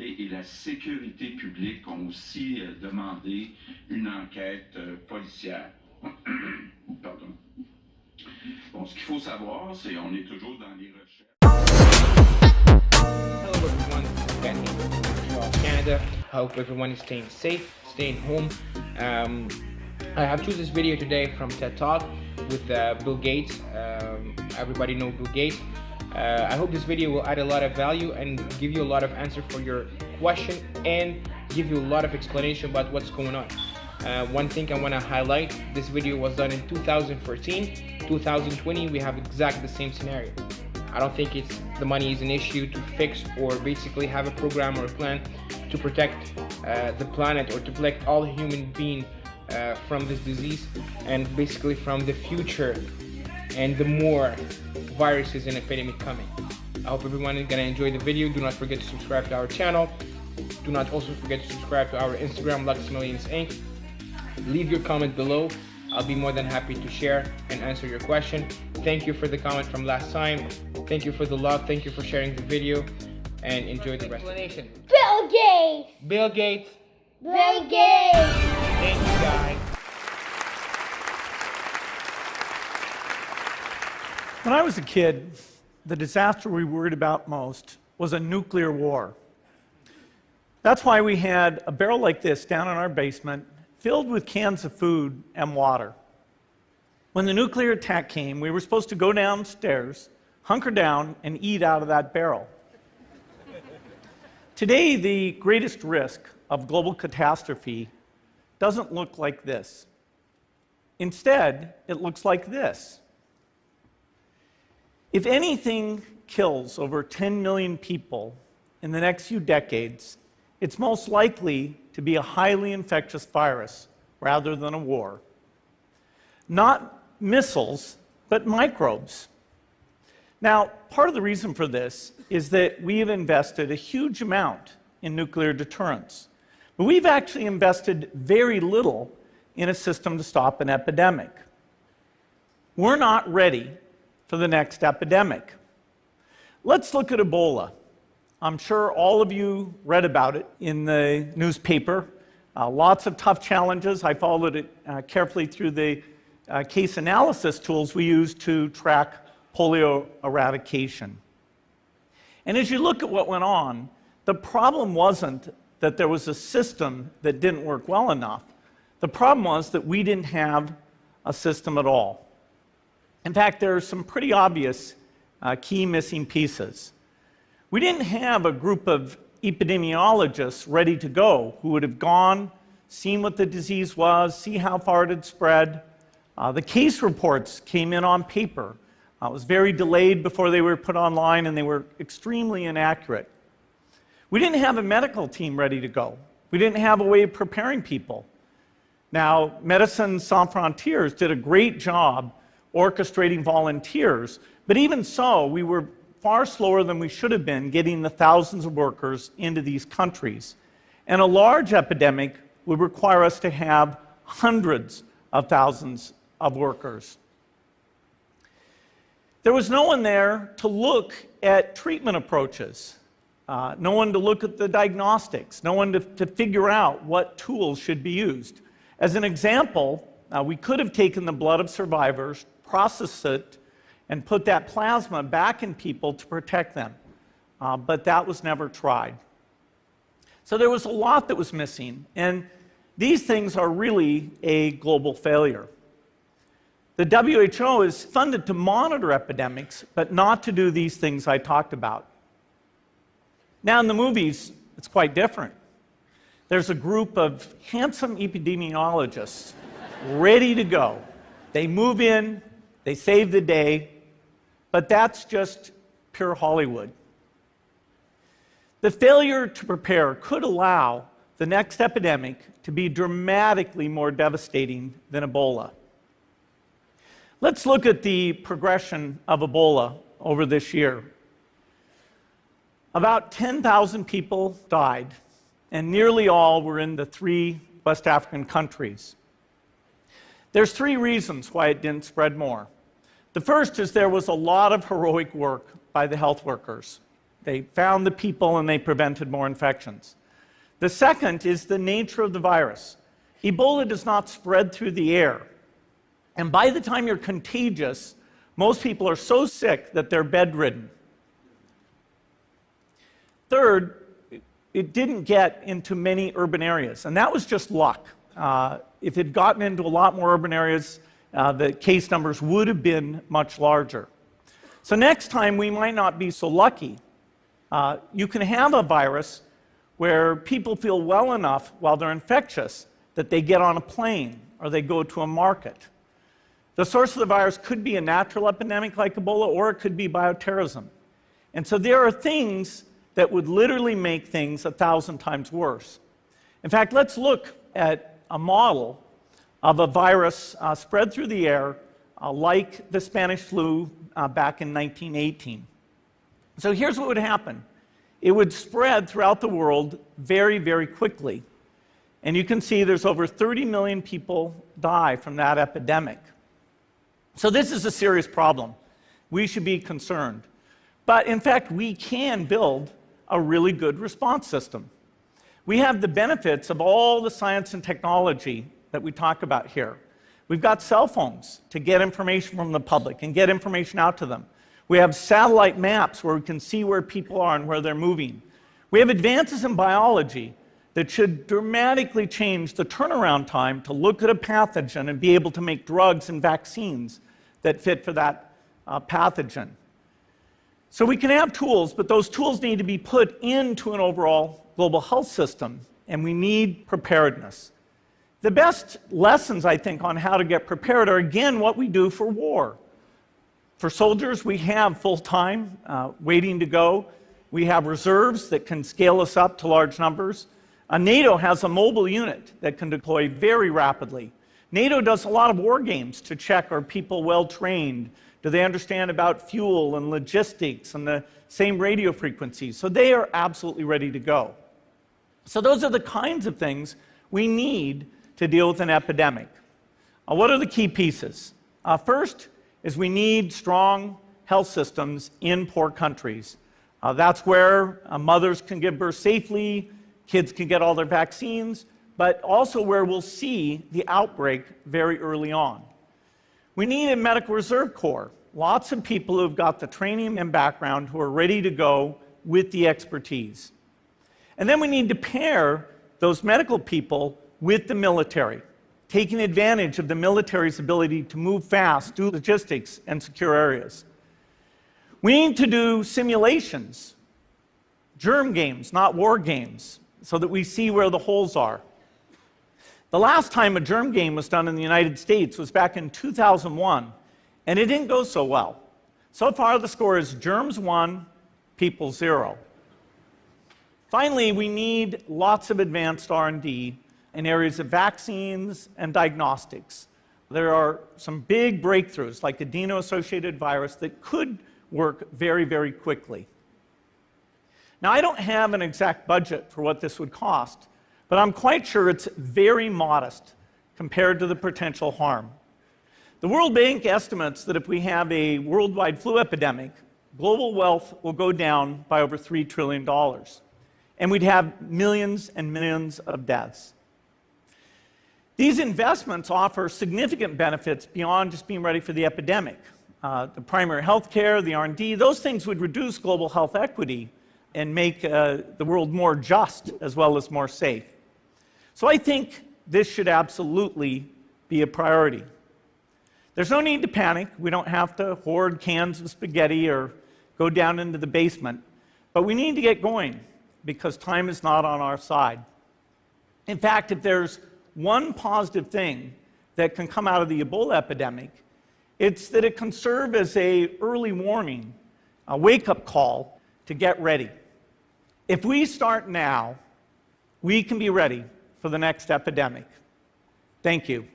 et la sécurité publique ont aussi demandé une enquête policière. Pardon. Bon, ce qu'il faut savoir, c'est qu'on est toujours dans les recherches. Hello everyone, this is Ben here from Montreal, Canada. I hope everyone is staying safe, staying home. I have chosen this video today from Tedtalks with Bill Gates. Everybody know Bill Gates. I hope this video will add a lot of value and give you a lot of answer for your question and give you a lot of explanation about what's going on. One thing I want to highlight, this video was done in 2014. 2020 we have exactly the same scenario. I don't think the money is an issue to fix or basically have a program or a plan to protect the planet or to protect all human beings from this disease and basically from the future and the more viruses and epidemic coming. I hope everyone is gonna enjoy the video. Do not forget to subscribe to our channel. Do not also forget to subscribe to our Instagram, Lux Millions Inc. Leave your comment below. I'll be more than happy to share and answer your question. Thank you for the comment from last time. Thank you for the love. Thank you for sharing the video and enjoy the rest. Explanation. Bill Gates! Bill Gates. Bill Gates! Thank you guys. When I was a kid, the disaster we worried about most was a nuclear war. That's why we had a barrel like this down in our basement, filled with cans of food and water. When the nuclear attack came, we were supposed to go downstairs, hunker down, and eat out of that barrel. Today, the greatest risk of global catastrophe doesn't look like this. Instead, it looks like this. If anything kills over 10 million people in the next few decades, it's most likely to be a highly infectious virus rather than a war. Not missiles, but microbes. Now, part of the reason for this is that we have invested a huge amount in nuclear deterrence, but we've actually invested very little in a system to stop an epidemic. We're not ready for the next epidemic. Let's look at Ebola. I'm sure all of you read about it in the newspaper. Lots of tough challenges. I followed it carefully through the case analysis tools we use to track polio eradication. And as you look at what went on, the problem wasn't that there was a system that didn't work well enough. The problem was that we didn't have a system at all. In fact, there are some pretty obvious key missing pieces. We didn't have a group of epidemiologists ready to go who would have gone, seen what the disease was, see how far it had spread. The case reports came in on paper. It was very delayed before they were put online, and they were extremely inaccurate. We didn't have a medical team ready to go. We didn't have a way of preparing people. Now, Médecins Sans Frontières did a great job orchestrating volunteers, but even so, we were far slower than we should have been getting the thousands of workers into these countries. And a large epidemic would require us to have hundreds of thousands of workers. There was no one there to look at treatment approaches, no one to look at the diagnostics, no one to figure out what tools should be used. As an example, we could have taken the blood of survivors, processed it, and put that plasma back in people to protect them. But that was never tried. So there was a lot that was missing, and these things are really a global failure. The WHO is funded to monitor epidemics, but not to do these things I talked about. Now in the movies, it's quite different. There's a group of handsome epidemiologists ready to go. They move in, they save the day, but that's just pure Hollywood. The failure to prepare could allow the next epidemic to be dramatically more devastating than Ebola. Let's look at the progression of Ebola over this year. About 10,000 people died, and nearly all were in the 3 West African countries. There's 3 reasons why it didn't spread more. The first is there was a lot of heroic work by the health workers. They found the people and they prevented more infections. The second is the nature of the virus. Ebola does not spread through the air. And by the time you're contagious, most people are so sick that they're bedridden. Third, it didn't get into many urban areas, and that was just luck. If it had gotten into a lot more urban areas, the case numbers would have been much larger. So next time, we might not be so lucky. You can have a virus where people feel well enough while they're infectious that they get on a plane or they go to a market. The source of the virus could be a natural epidemic like Ebola, or it could be bioterrorism. And so there are things that would literally make things 1,000 times worse. In fact, let's look at a model of a virus spread through the air like the Spanish flu back in 1918. So here's what would happen. It would spread throughout the world very, very quickly. And you can see there's over 30 million people die from that epidemic. So this is a serious problem. We should be concerned. But in fact, we can build a really good response system. We have the benefits of all the science and technology that we talk about here. We've got cell phones to get information from the public and get information out to them. We have satellite maps where we can see where people are and where they're moving. We have advances in biology that should dramatically change the turnaround time to look at a pathogen and be able to make drugs and vaccines that fit for that pathogen. So we can have tools, but those tools need to be put into an overall global health system, and we need preparedness. The best lessons, I think, on how to get prepared are, again, what we do for war. For soldiers, we have full-time waiting to go. We have reserves that can scale us up to large numbers. NATO has a mobile unit that can deploy very rapidly. NATO does a lot of war games to check, are people well-trained? Do they understand about fuel and logistics and the same radio frequencies? So they are absolutely ready to go. So those are the kinds of things we need to deal with an epidemic. What are the key pieces? First is we need strong health systems in poor countries. That's where mothers can give birth safely, kids can get all their vaccines, but also where we'll see the outbreak very early on. We need a medical reserve corps, lots of people who've got the training and background who are ready to go with the expertise. And then we need to pair those medical people with the military, taking advantage of the military's ability to move fast, do logistics, and secure areas. We need to do simulations, germ games, not war games, so that we see where the holes are. The last time a germ game was done in the United States was back in 2001, and it didn't go so well. So far, the score is germs 1, people 0. Finally, we need lots of advanced R&D in areas of vaccines and diagnostics. There are some big breakthroughs, like adeno-associated virus, that could work very, very quickly. Now, I don't have an exact budget for what this would cost, but I'm quite sure it's very modest compared to the potential harm. The World Bank estimates that if we have a worldwide flu epidemic, global wealth will go down by over $3 trillion, and we'd have millions and millions of deaths. These investments offer significant benefits beyond just being ready for the epidemic. The primary health care, the R&D, those things would reduce global health equity and make the world more just as well as more safe. So I think this should absolutely be a priority. There's no need to panic. We don't have to hoard cans of spaghetti or go down into the basement. But we need to get going because time is not on our side. In fact, if there's one positive thing that can come out of the Ebola epidemic, it's that it can serve as an early warning, a wake-up call to get ready. If we start now, we can be ready for the next epidemic. Thank you.